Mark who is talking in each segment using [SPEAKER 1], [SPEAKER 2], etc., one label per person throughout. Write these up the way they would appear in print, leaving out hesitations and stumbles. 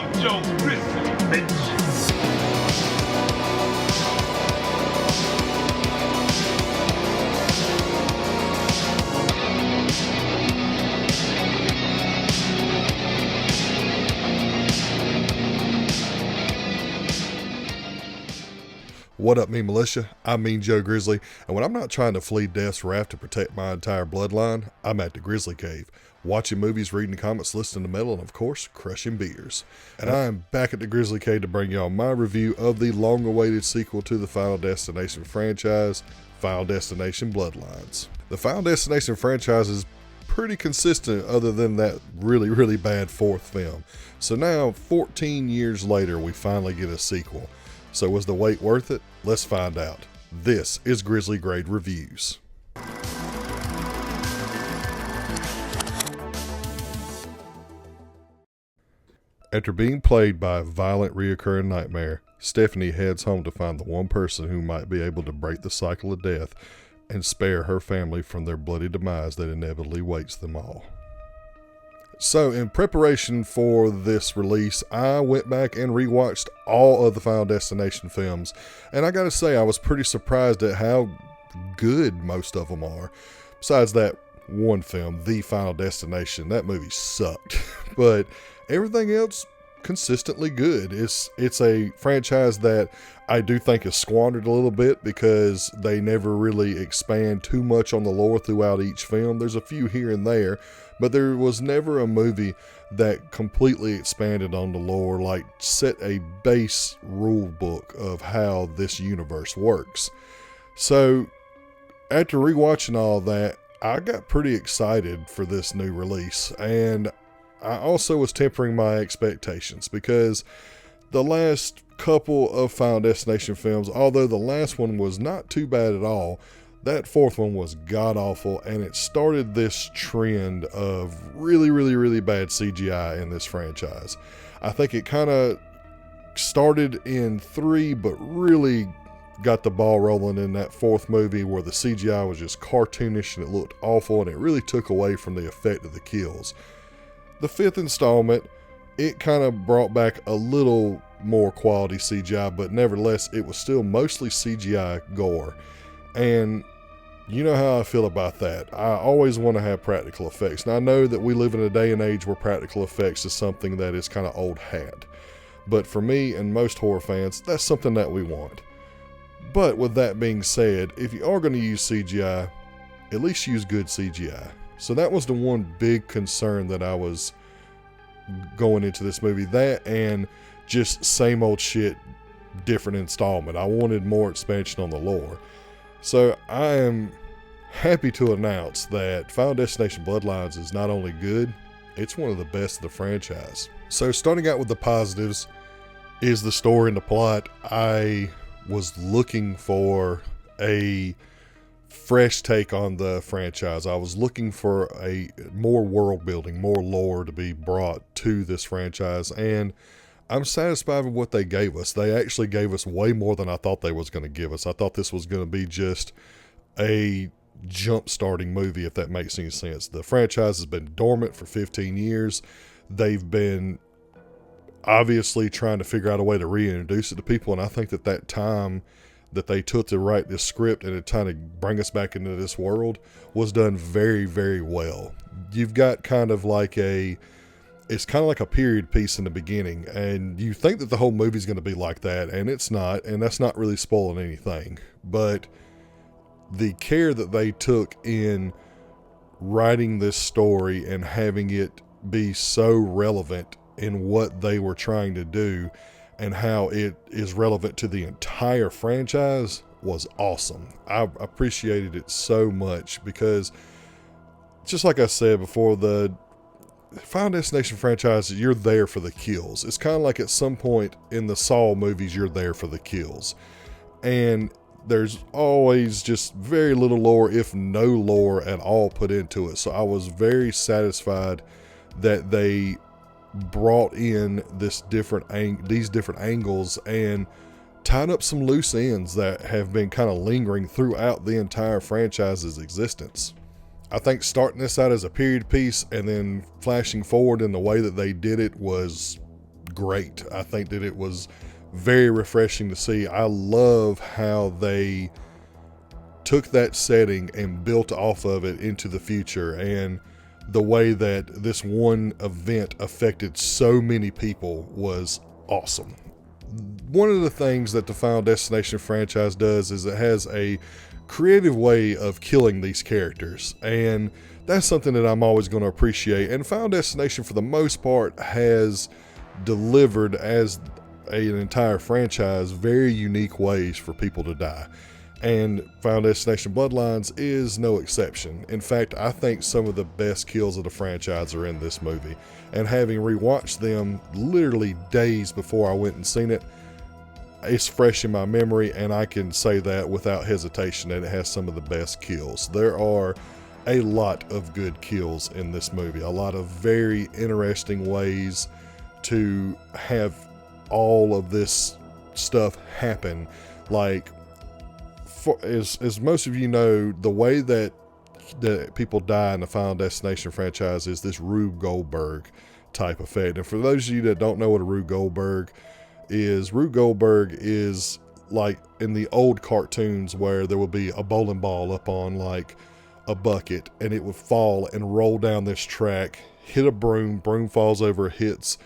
[SPEAKER 1] I'm Joe Grizzly, bitch.
[SPEAKER 2] What up, me militia? I mean Joe Grizzly, and when I'm not trying to flee death's wrath to protect my entire bloodline, I'm at the Grizzly Cave, watching movies, reading comics, listening to metal, and of course, crushing beers. And I am back at the Grizzly Cave to bring y'all my review of the long-awaited sequel to the Final Destination franchise, Final Destination Bloodlines. The Final Destination franchise is pretty consistent other than that really bad fourth film. So now, 14 years later, we finally get a sequel. So was the wait worth it? Let's find out. This is Grizzly Grade Reviews. After being plagued by a violent reoccurring nightmare, Stephanie heads home to find the one person who might be able to break the cycle of death and spare her family from their bloody demise that inevitably waits them all. So in preparation for this release, I went back and rewatched all of the Final Destination films, and I gotta say I was pretty surprised at how good most of them are. Besides that one film, The Final Destination, that movie sucked, but everything else consistently good. It's a franchise that I do think is squandered a little bit because they never really expand too much on the lore throughout each film. There's a few here and there, but there was never a movie that completely expanded on the lore, like set a base rule book of how this universe works. So after rewatching all that, I got pretty excited for this new release, and I also was tempering my expectations because the last couple of Final Destination films, although the last one was not too bad at all, that fourth one was god-awful, and it started this trend of really bad CGI in this franchise. I think it kind of started in 3, but really got the ball rolling in that fourth movie where the CGI was just cartoonish and it looked awful, and it really took away from the effect of the kills. The fifth installment, it kind of brought back a little more quality CGI, but nevertheless, it was still mostly CGI gore. And you know how I feel about that. I always want to have practical effects. Now, I know that we live in a day and age where practical effects is something that is kind of old hat. But for me and most horror fans, that's something that we want. But with that being said, if you are going to use CGI, at least use good CGI. So that was the one big concern that I was going into this movie. That and just same old shit, different installment. I wanted more expansion on the lore. So I am happy to announce that Final Destination Bloodlines is not only good, it's one of the best of the franchise. So starting out with the positives is the story and the plot. I was looking for a fresh take on the franchise. I was looking for a more world building, more lore to be brought to this franchise, and I'm satisfied with what they gave us. They actually gave us way more than I thought they was going to give us. I thought this was going to be just a jump-starting movie, if that makes any sense. The franchise has been dormant for 15 years. They've been obviously trying to figure out a way to reintroduce it to people, and I think that time that they took to write this script and to kind of bring us back into this world was done very well. You've got kind of like it's kind of like a period piece in the beginning, and you think that the whole movie's going to be like that, and it's not, and that's not really spoiling anything. But the care that they took in writing this story and having it be so relevant in what they were trying to do and how it is relevant to the entire franchise was awesome. I appreciated it so much because, just like I said before, the Final Destination franchise, you're there for the kills. It's kind of like at some point in the Saw movies, you're there for the kills. And there's always just very little lore, if no lore at all, put into it. So I was very satisfied that they brought in these different angles and tied up some loose ends that have been kind of lingering throughout the entire franchise's existence. I think starting this out as a period piece and then flashing forward in the way that they did it was great. I think that it was very refreshing to see. I love how they took that setting and built off of it into the future, and the way that this one event affected so many people was awesome. One of the things that the Final Destination franchise does is it has a creative way of killing these characters, and that's something that I'm always going to appreciate. And Final Destination, for the most part, has delivered as an entire franchise very unique ways for people to die. And Final Destination Bloodlines is no exception. In fact, I think some of the best kills of the franchise are in this movie. And having rewatched them literally days before I went and seen it, it's fresh in my memory, and I can say that without hesitation that it has some of the best kills. There are a lot of good kills in this movie, a lot of very interesting ways to have all of this stuff happen. Like, as most of you know, the way that people die in the Final Destination franchise is this Rube Goldberg type effect. And for those of you that don't know what a Rube Goldberg is like in the old cartoons where there would be a bowling ball up on like a bucket, and it would fall and roll down this track, hit a broom falls over, hits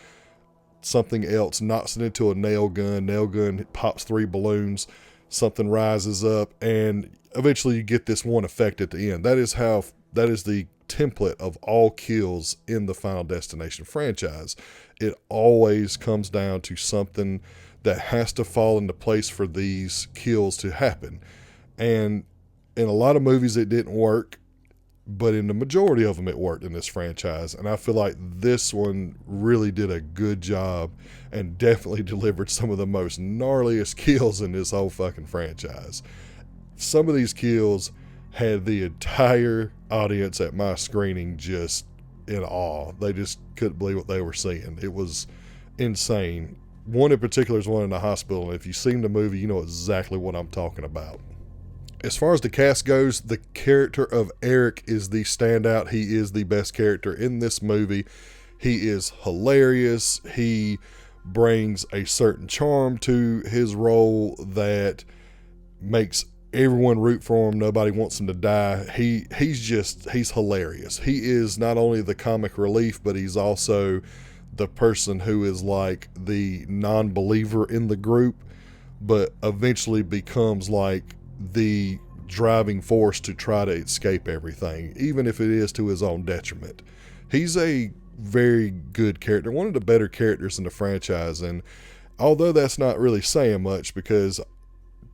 [SPEAKER 2] something else, knocks it into a nail gun pops 3 balloons, something rises up, and eventually you get this one effect at the end. That is the template of all kills in the Final Destination franchise. It always comes down to something that has to fall into place for these kills to happen. And in a lot of movies it didn't work, but in the majority of them it worked in this franchise. And I feel like this one really did a good job and definitely delivered some of the most gnarliest kills in this whole fucking franchise. Some of these kills had the entire audience at my screening just in awe. They just couldn't believe what they were seeing. It was insane. One in particular is one in the hospital, and if you've seen the movie, you know exactly what I'm talking about. As far as the cast goes, the character of Eric is the standout. He is the best character in this movie. He is hilarious. He brings a certain charm to his role that makes everyone root for him. Nobody wants him to die. He's hilarious. He is not only the comic relief, but he's also the person who is like the non-believer in the group, but eventually becomes like the driving force to try to escape everything, even if it is to his own detriment. He's a very good character, one of the better characters in the franchise. And although that's not really saying much, because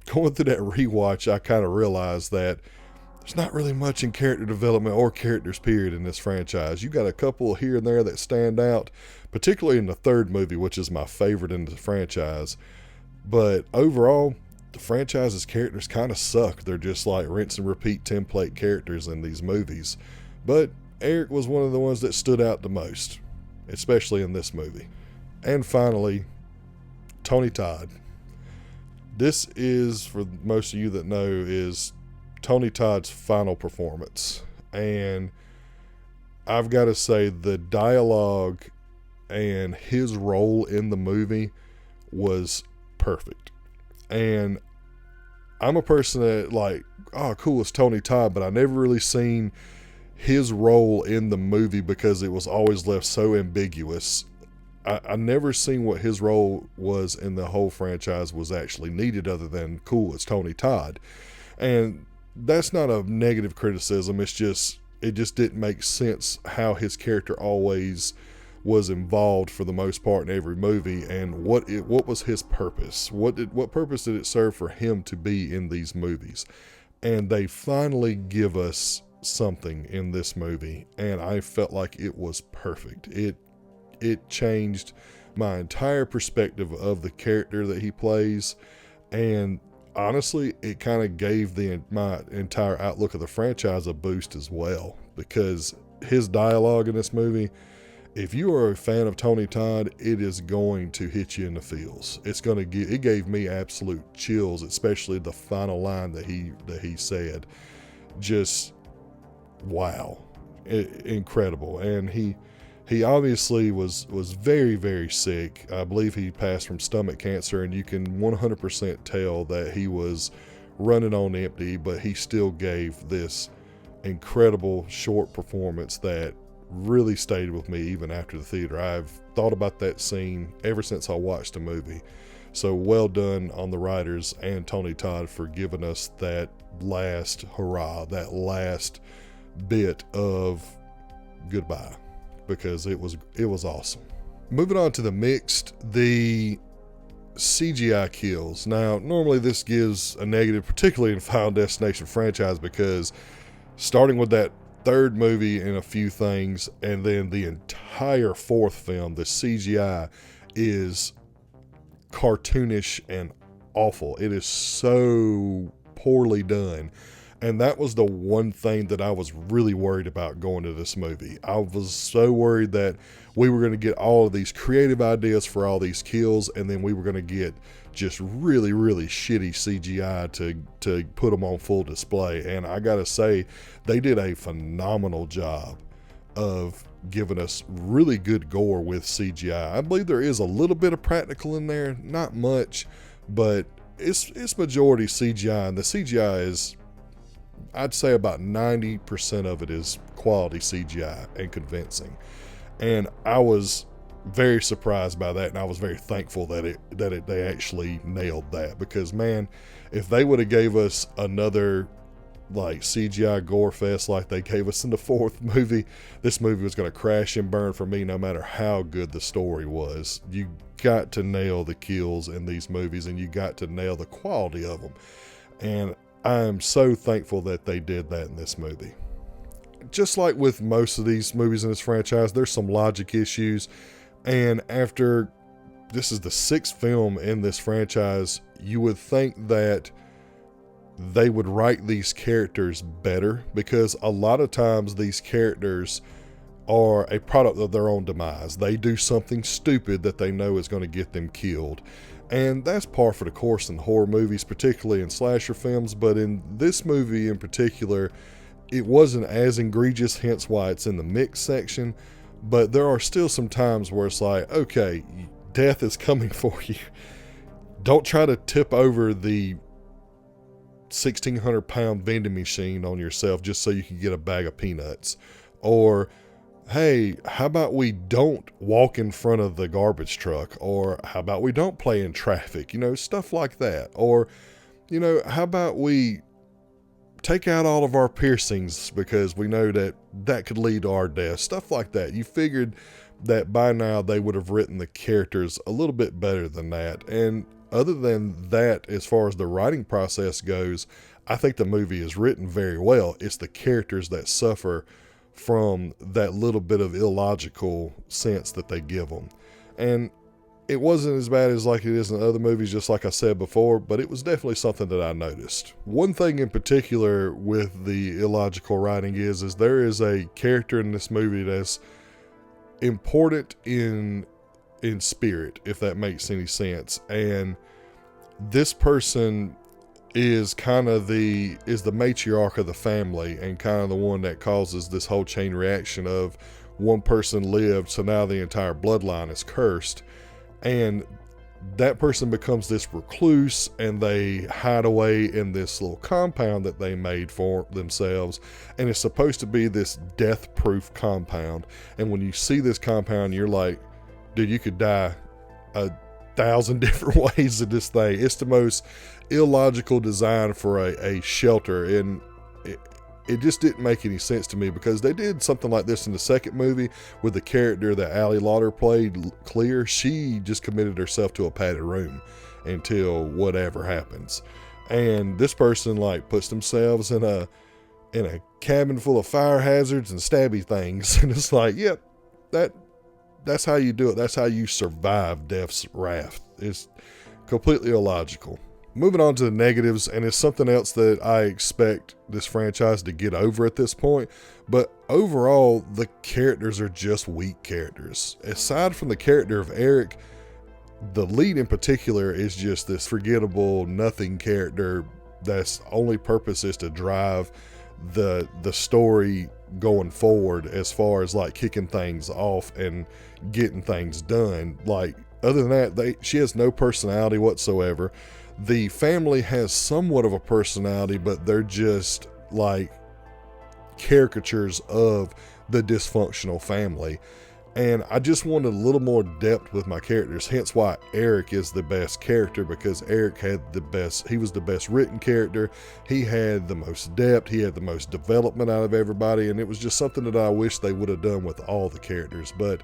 [SPEAKER 2] going through that rewatch, I kind of realized that there's not really much in character development or characters period in this franchise. You got a couple here and there that stand out, particularly in the third movie, which is my favorite in the franchise. But overall, the franchise's characters kind of suck. They're just like rinse and repeat template characters in these movies. But Eric was one of the ones that stood out the most, especially in this movie. And finally, Tony Todd. This is, for most of you that know, is Tony Todd's final performance. And I've got to say, the dialogue and his role in the movie was perfect. And I'm a person that like, oh cool, it's Tony Todd, but I never really seen his role in the movie because it was always left so ambiguous. I never seen what his role was in the whole franchise was actually needed, other than cool, it's Tony Todd. And that's not a negative criticism. It just didn't make sense how his character always was involved for the most part in every movie, and what was his purpose? What purpose did it serve for him to be in these movies? And they finally give us something in this movie, and I felt like it was perfect. It changed my entire perspective of the character that he plays, and honestly, it kind of gave my entire outlook of the franchise a boost as well, because his dialogue in this movie, if you are a fan of Tony Todd, it is going to hit you in the feels. It gave me absolute chills, especially the final line that he said. Just wow, incredible. And he He obviously was very, very sick. I believe he passed from stomach cancer, and you can 100% tell that he was running on empty, but he still gave this incredible short performance that really stayed with me even after the theater. I've thought about that scene ever since I watched the movie. So well done on the writers and Tony Todd for giving us that last hurrah, that last bit of goodbye, because it was awesome. Moving on to the mixed, the CGI kills. Now, normally this gives a negative, particularly in Final Destination franchise, because starting with that third movie and a few things, and then the entire fourth film, the CGI is cartoonish and awful. It is so poorly done. And that was the one thing that I was really worried about going to this movie. I was so worried that we were going to get all of these creative ideas for all these kills, and then we were going to get just really, really shitty CGI to put them on full display. And I gotta say, they did a phenomenal job of giving us really good gore with CGI. I believe there is a little bit of practical in there, not much, but it's majority CGI, and the CGI is, I'd say about 90% of it is quality CGI and convincing. And I was very surprised by that, and I was very thankful that they actually nailed that, because man, if they would have gave us another like CGI gore fest like they gave us in the fourth movie, this movie was going to crash and burn for me no matter how good the story was. You got to nail the kills in these movies, and you got to nail the quality of them. And I'm so thankful that they did that in this movie. Just like with most of these movies in this franchise, there's some logic issues. And after this is the sixth film in this franchise, you would think that they would write these characters better, because a lot of times these characters are a product of their own demise. They do something stupid that they know is going to get them killed. And that's par for the course in horror movies, particularly in slasher films. But in this movie in particular, it wasn't as egregious, hence why it's in the mix section. But there are still some times where it's like, okay, death is coming for you. Don't try to tip over the 1,600-pound vending machine on yourself just so you can get a bag of peanuts. Or, hey, how about we don't walk in front of the garbage truck? Or how about we don't play in traffic? Stuff like that. Or, how about we take out all of our piercings because we know that could lead to our death? Stuff like that. You figured that by now they would have written the characters a little bit better than that. And other than that, as far as the writing process goes, I think the movie is written very well. It's the characters that suffer from that little bit of illogical sense that they give them. And it wasn't as bad as like it is in other movies, just like I said before, but it was definitely something that I noticed. One thing in particular with the illogical writing is there is a character in this movie that's important in spirit, if that makes any sense. And this person is kind of the matriarch of the family, and kind of the one that causes this whole chain reaction of one person lived, so now the entire bloodline is cursed. And that person becomes this recluse, and they hide away in this little compound that they made for themselves, and it's supposed to be this death-proof compound. And when you see this compound, you're like, dude, you could die 1,000 different ways in this thing. It's the most illogical design for a shelter, and it just didn't make any sense to me, because they did something like this in the second movie with the character that Ali Lauder played, Clear. She just committed herself to a padded room until whatever happens. And this person like puts themselves in a cabin full of fire hazards and stabby things. And it's like, yep, that's how you do it. That's how you survive death's wrath. It's completely illogical. Moving on to the negatives, and it's something else that I expect this franchise to get over at this point, but overall, the characters are just weak characters. Aside from the character of Eric, the lead in particular is just this forgettable, nothing character that's only purpose is to drive the story going forward as far as like kicking things off and getting things done. Like, other than that, she has no personality whatsoever. The family has somewhat of a personality, but they're just like caricatures of the dysfunctional family. And I just wanted a little more depth with my characters, hence why Eric is the best character, because Eric had he was the best written character. He had the most depth, he had the most development out of everybody, and it was just something that I wish they would have done with all the characters. But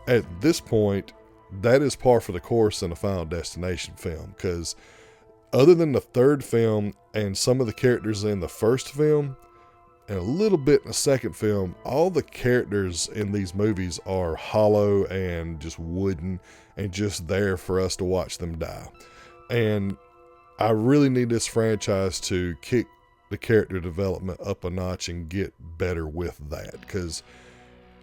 [SPEAKER 2] at this point, that is par for the course in a Final Destination film, because other than the third film and some of the characters in the first film, and a little bit in the second film, all the characters in these movies are hollow and just wooden and just there for us to watch them die. And I really need this franchise to kick the character development up a notch and get better with that, because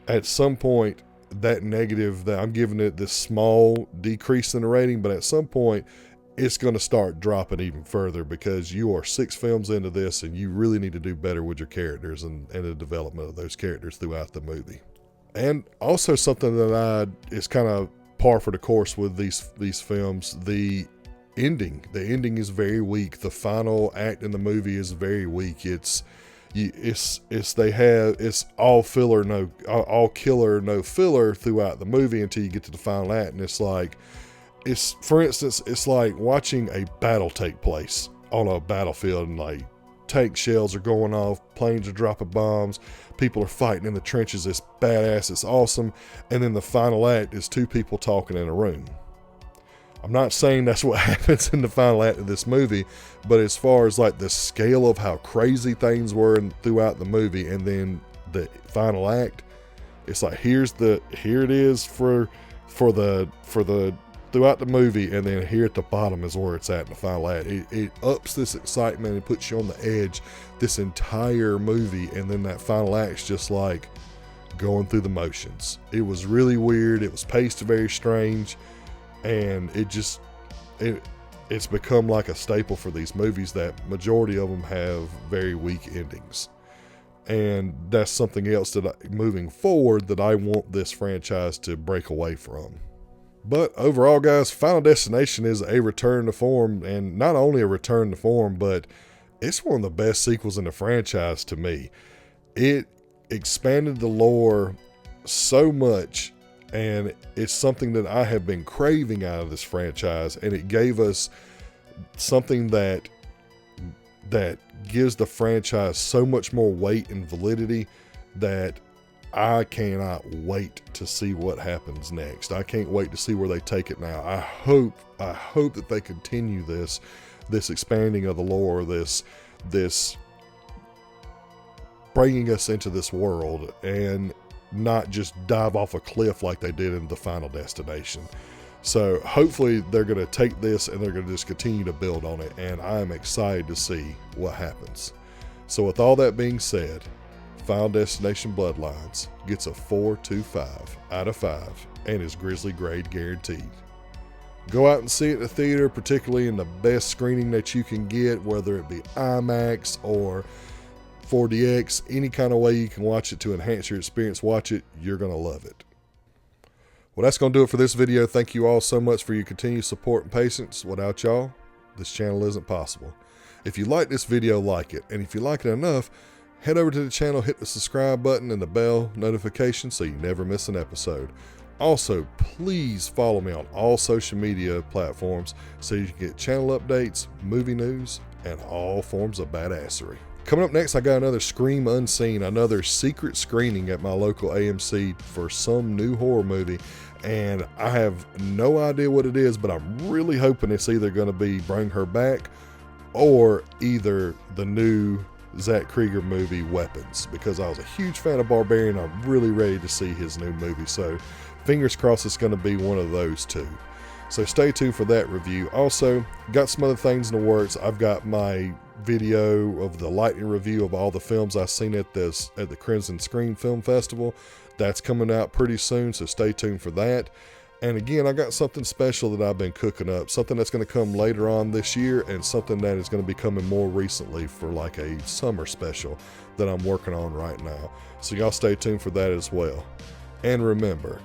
[SPEAKER 2] at some point, that negative, that I'm giving it this small decrease in the rating, but at some point it's going to start dropping even further, because you are 6 films into this and you really need to do better with your characters and the development of those characters throughout the movie. And also something that is kind of par for the course with these films, the ending is very weak. The final act in the movie is very weak. It's all filler, all killer, no filler throughout the movie until you get to the final act, and for instance, it's like watching a battle take place on a battlefield, and like tank shells are going off, planes are dropping bombs, people are fighting in the trenches. It's badass, it's awesome, and then the final act is 2 people talking in a room. I'm not saying that's what happens in the final act of this movie, but as far as like the scale of how crazy things were throughout the movie, and then the final act, it's like here it is for the throughout the movie, and then here at the bottom is where it's at in the final act. It ups this excitement and puts you on the edge this entire movie, and then that final act's just like going through the motions. It was really weird. It was paced very strange, and it's become like a staple for these movies that majority of them have very weak endings. And that's something else that moving forward that I want this franchise to break away from. But overall, guys, Final Destination is a return to form, and not only a return to form, but it's one of the best sequels in the franchise to me. It expanded the lore so much, and it's something that I have been craving out of this franchise, and it gave us something that gives the franchise so much more weight and validity that I cannot wait to see what happens next. I can't wait to see where they take it now. I hope that they continue this expanding of the lore, this bringing us into this world, and not just dive off a cliff like they did in the Final Destination. So hopefully they're going to take this and they're going to just continue to build on it, and I'm excited to see what happens. So with all that being said, Final Destination Bloodlines gets a 4.25 out of 5 and is Grizzly grade guaranteed. Go out and see it in the theater, particularly in the best screening that you can get, whether it be IMAX or 4DX, any kind of way you can watch it to enhance your experience. Watch it, you're going to love it. Well, that's going to do it for this video. Thank you all so much for your continued support and patience. Without y'all, this channel isn't possible. If you like this video, like it. And if you like it enough, head over to the channel, hit the subscribe button and the bell notification so you never miss an episode. Also, please follow me on all social media platforms so you can get channel updates, movie news, and all forms of badassery. Coming up next, I got another Scream Unseen, another secret screening at my local AMC for some new horror movie. And I have no idea what it is, but I'm really hoping it's either going to be Bring Her Back or either the new Zach Krieger movie Weapons, because I was a huge fan of Barbarian. I'm really ready to see his new movie, so fingers crossed it's going to be one of those two. So stay tuned for that review. Also, got some other things in the works. I've got my video of the lightning review of all the films I've seen at the Crimson Screen Film Festival. That's coming out pretty soon, so stay tuned for that. And again, I got something special that I've been cooking up, something that's going to come later on this year and something that is going to be coming more recently for like a summer special that I'm working on right now. So y'all stay tuned for that as well. And remember,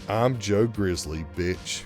[SPEAKER 2] I'm Joe Grizzly, bitch.